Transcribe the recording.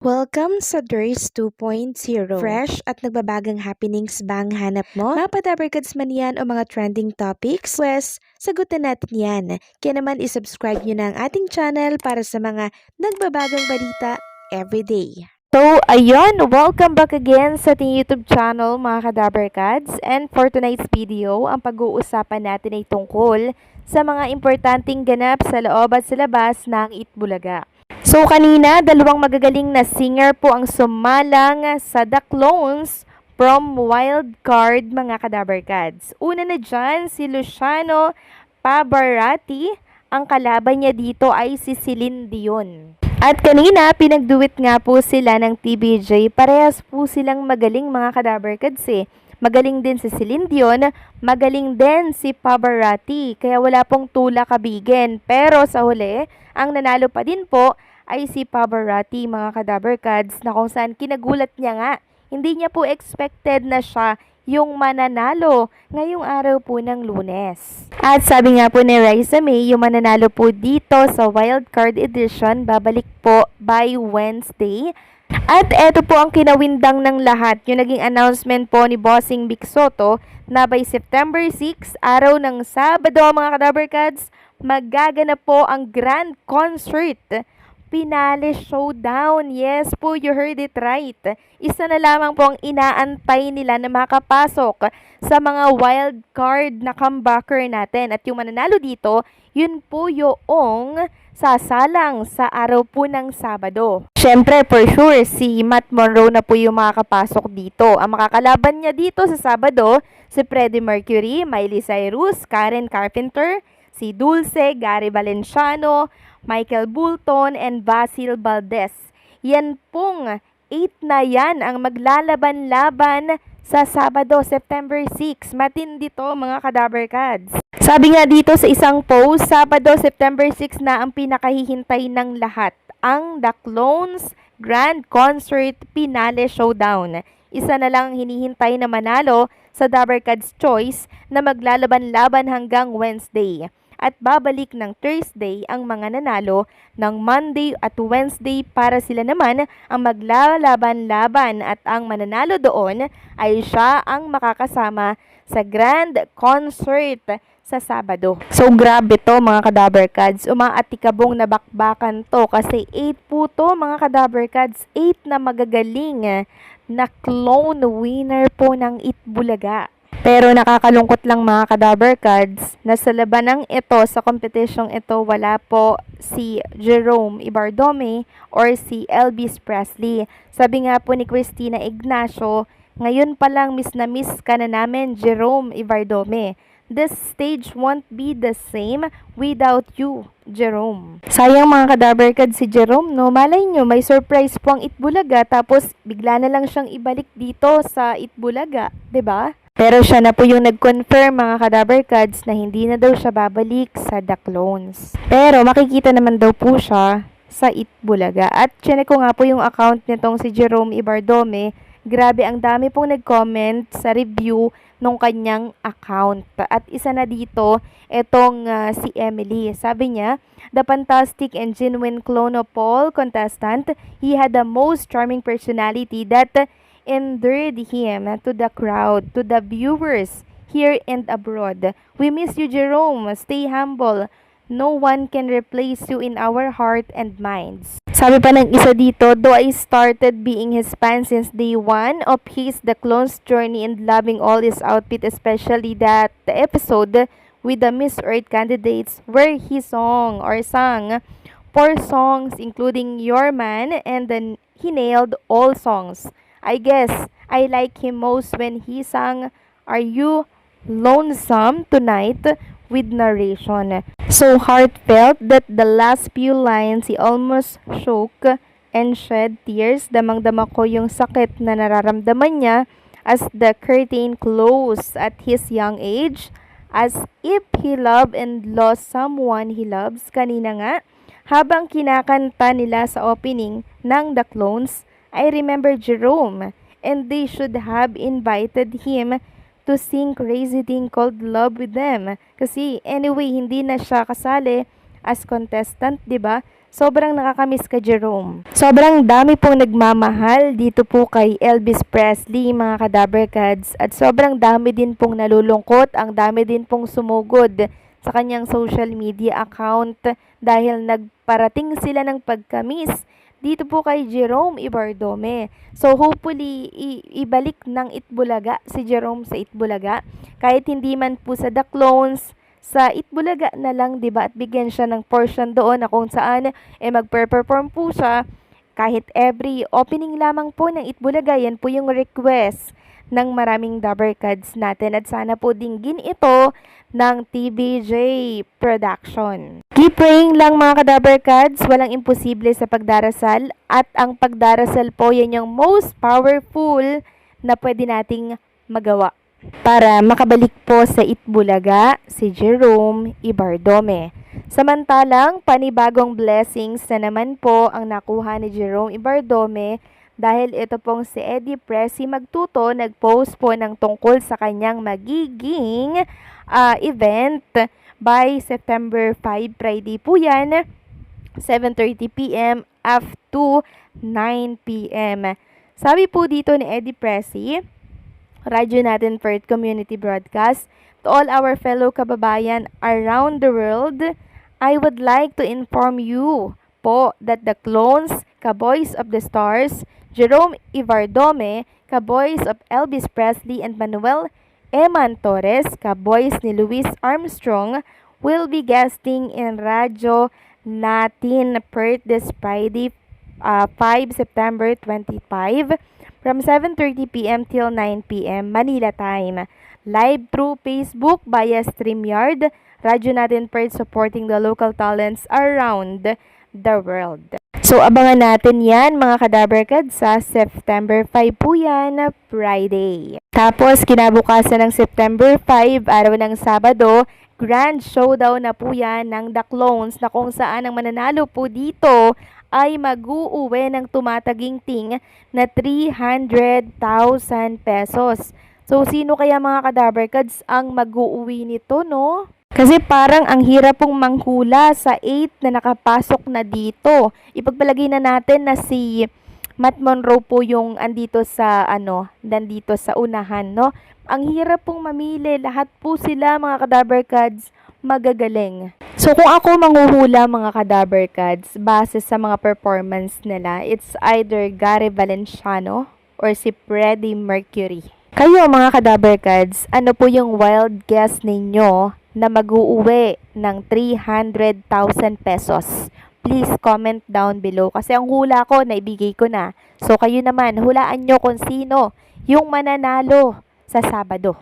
Welcome sa DRS 2.0. Fresh at nagbabagang happenings bang hanap mo? Mga padabarkads man yan o mga trending topics? Pwes, sagutin natin yan. Kaya naman isubscribe nyo na ang ating channel para sa mga nagbabagang balita everyday. So, ayun, welcome back again sa ating YouTube channel mga kadabarkads. And for tonight's video, ang pag-uusapan natin ay tungkol sa mga importanteng ganap sa loob at sa labas ng Itbulaga. So kanina, dalawang magagaling na singer po ang sumalang sa The Clones from Wildcard mga kadabarkads. Una na dyan, si Luciano Pavarotti. Ang kalaban niya dito ay si Celine Dion. At kanina, pinagduwit nga po sila ng TBJ. Parehas po silang magaling mga kadabarkads Magaling din si Celine Dion, magaling din si Pavarotti. Kaya wala pong tula kabigin. Pero sa huli, ang nanalo pa din po ay si Pavarotti mga kadabarkads na kung saan kinagulat niya nga. Hindi niya po expected na siya yung mananalo ngayong araw po ng Lunes. At sabi nga po ni Raisa May, yung mananalo po dito sa Wildcard Edition, babalik po by Wednesday. At eto po ang kinawindang ng lahat, yung naging announcement po ni Bossing Vic Soto na by September 6, araw ng Sabado mga kadabarkads, magaganap po ang grand concert Finale Showdown. Yes po, you heard it right. Isa na lamang po ang inaantay nila na makapasok sa mga wild card na comebacker natin. At yung mananalo dito, yun po yung sasalang sa araw po ng Sabado. Siyempre, for sure, si Matt Monroe na po yung makakapasok dito. Ang makakalaban niya dito sa Sabado, si Freddie Mercury, Miley Cyrus, Karen Carpenter, si Dulce, Gary Valenciano, Michael Bolton, and Basil Valdez. Yan pong 8 na yan ang maglalaban-laban sa Sabado, September 6. Matindi to mga kadabarkads. Sabi nga dito sa isang post, Sabado, September 6 na ang pinakahihintay ng lahat. Ang The Clones Grand Concert Finale Showdown. Isa na lang hinihintay na manalo sa Dabarkads Choice na maglalaban-laban hanggang Wednesday. At babalik ng Thursday ang mga nanalo ng Monday at Wednesday para sila naman ang maglalaban-laban at ang mananalo doon ay siya ang makakasama sa grand concert sa Sabado. So grabe to mga kadabarkads, umaatikabong na bakbakan to kasi 8 po to mga kadabarkads, 8 na magagaling na clone winner po ng Itbulaga. Pero nakakalungkot lang mga kadabarkads na sa labanang ito, sa competition ito, wala po si Jerome Ibardome or si Elvis Presley. Sabi nga po ni Christina Ignacio, ngayon pa lang miss na miss ka na namin Jerome Ibardome. This stage won't be the same without you, Jerome. Sayang mga kadabarkads si Jerome, no? Malay nyo, may surprise po ang Itbulaga tapos bigla na lang siyang ibalik dito sa Itbulaga, 'di ba? Pero siya na po yung nag-confirm mga kadabarkads na hindi na daw siya babalik sa The Clones. Pero makikita naman daw po siya sa Itbulaga. At chinek ko nga po yung account nitong si Jerome Ibardome. Grabe, ang dami pong nag-comment sa review nung kanyang account. At isa na dito, itong si Emily. Sabi niya, the fantastic and genuine clone of Paul contestant, he had the most charming personality that endeared him to the crowd, to the viewers here and abroad. We miss you, Jerome. Stay humble. No one can replace you in our heart and minds. Sabi pa ng isa dito, though I started being his fan since day one of his The Clones journey and loving all his outfit, especially that the episode with the Miss Earth candidates where he sang 4 songs including Your Man, and then he nailed all songs. I guess I like him most when he sang Are You Lonesome Tonight with narration. So heartfelt that the last few lines he almost shook and shed tears. Damang-dama ko yung sakit na nararamdaman niya as the curtain closed at his young age, as if he loved and lost someone he loves. Kanina nga, habang kinakanta nila sa opening ng The Clones, I remember Jerome, and they should have invited him to sing Crazy Thing Called Love with them. Kasi anyway, hindi na siya kasali as contestant, 'di ba? Sobrang nakakamiss ka, Jerome. Sobrang dami pong nagmamahal dito po kay Elvis Presley, mga Kadaberkads. At sobrang dami din pong nalulungkot, ang dami din pong sumugod sa kanyang social media account dahil nagparating sila ng pagkamis dito po kay Jerome Ibardome. So hopefully, ibalik ng Itbulaga si Jerome sa Itbulaga. Kahit hindi man po sa The Clones, sa Itbulaga na lang, 'di ba? At bigyan siya ng portion doon na kung saan magpe-perform po siya kahit every opening lamang po ng Itbulaga. Yan po yung request ng maraming Dabarkads natin at sana po dinggin ito ng TBJ Production. Keep praying lang, mga Kadabarkads, walang imposible sa pagdarasal at ang pagdarasal po yan yung most powerful na pwede nating magawa para makabalik po sa Itbulaga si Jerome Ibardome. Samantalang, panibagong blessings na naman po ang nakuha ni Jerome Ibardome dahil ito pong si Eddie Pressy Magtuto nag-post po ng tungkol sa kanyang magiging event by September 5, Friday po yan, 7:30 p.m. up to 9 p.m. Sabi po dito ni Eddie Pressy, radyo natin Perth Community Broadcast, to all our fellow kababayan around the world, I would like to inform you po that the Clones, Kaboys of the Stars, Jerome Ibardome, Kaboys of Elvis Presley and Manuel Eman Torres, Kaboys ni Louis Armstrong, will be guesting in Radyo Natin Perth this Friday, 5 September 25, from 7:30 p.m. till 9 p.m. Manila time. Live through Facebook via StreamYard. Radyo Natin Perth supporting the local talents around the world. So, abangan natin yan, mga Kadabarkads, sa September 5 po yan, Friday. Tapos, kinabukasan ng September 5, araw ng Sabado, grand showdown na po yan ng The Clones na kung saan ang mananalo po dito ay mag-uuwi ng tumataginting na 300,000 pesos. So, sino kaya, mga Kadabarkads, ang mag-uuwi nito, no? Kasi parang ang hirap pong manghula sa 8 na nakapasok na dito. Ipagpalagay na natin na si Matt Monroe po yung andito sa nandito sa unahan, no? Ang hirap pong mamili, lahat po sila, mga Kadabarkads, magagaling. So kung ako manghuhula, mga Kadabarkads, base sa mga performance nila, it's either Gary Valenciano or si Freddie Mercury. Kayo, mga Kadabarkads, ano po yung wild guess ninyo na mag-uuwi ng 300,000 pesos? Please comment down below kasi ang hula ko, naibigay ko na. So kayo naman, hulaan nyo kung sino yung mananalo sa Sabado.